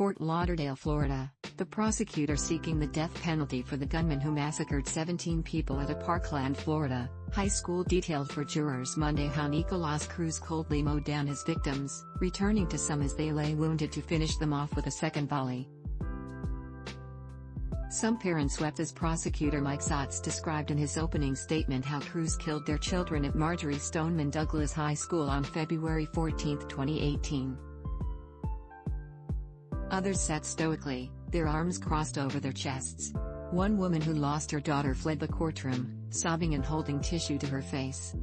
Fort Lauderdale, Florida, the prosecutor seeking the death penalty for the gunman who massacred 17 people at a Parkland, Florida, high school detailed for jurors Monday how Nikolas Cruz coldly mowed down his victims, returning to some as they lay wounded to finish them off with a second volley. Some parents wept as prosecutor Mike Satz described in his opening statement how Cruz killed their children at Marjory Stoneman Douglas High School on February 14, 2018. Others sat stoically, their arms crossed over their chests. One woman who lost her daughter fled the courtroom, sobbing and holding tissue to her face.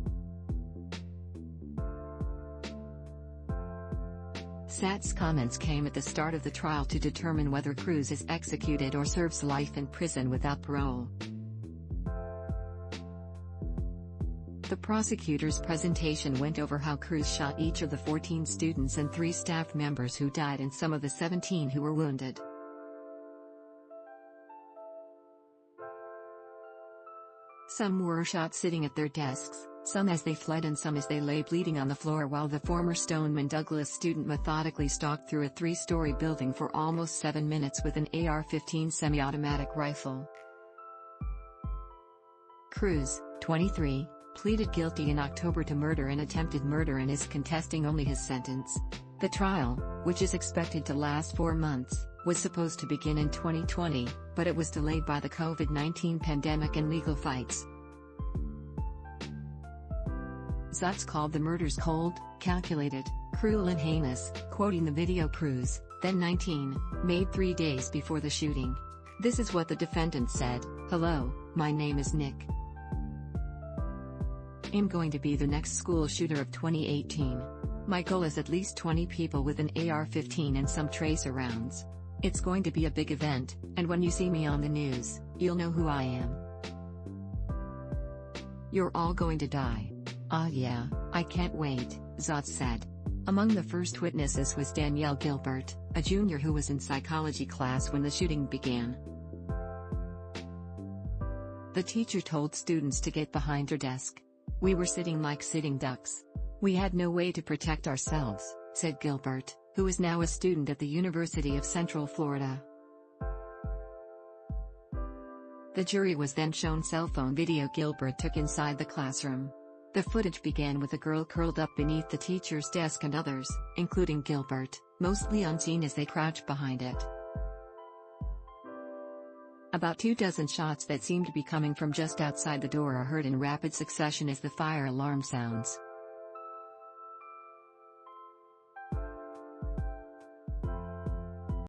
Satz's comments came at the start of the trial to determine whether Cruz is executed or serves life in prison without parole. The prosecutor's presentation went over how Cruz shot each of the 14 students and 3 staff members who died and some of the 17 who were wounded. Some were shot sitting at their desks, some as they fled and some as they lay bleeding on the floor while the former Stoneman Douglas student methodically stalked through a 3-story building for almost 7 minutes with an AR-15 semi-automatic rifle. Cruz, 23, pleaded guilty in October to murder and attempted murder and is contesting only his sentence. The trial, which is expected to last 4 months, was supposed to begin in 2020, but it was delayed by the COVID-19 pandemic and legal fights. Satz called the murders cold, calculated, cruel and heinous, quoting the video Cruz, then 19, made 3 days before the shooting. This is what the defendant said: "Hello, my name is Nick. I'm going to be the next school shooter of 2018. My goal is at least 20 people with an AR-15 and some tracer rounds. It's going to be a big event, and when you see me on the news, you'll know who I am. You're all going to die. Ah yeah, I can't wait," Satz said. Among the first witnesses was Danielle Gilbert, a junior who was in psychology class when the shooting began. The teacher told students to get behind her desk. "We were sitting like sitting ducks. We had no way to protect ourselves," said Gilbert, who is now a student at the University of Central Florida. The jury was then shown cell phone video Gilbert took inside the classroom. The footage began with a girl curled up beneath the teacher's desk and others, including Gilbert, mostly unseen as they crouched behind it. About 24 shots that seemed to be coming from just outside the door are heard in rapid succession as the fire alarm sounds.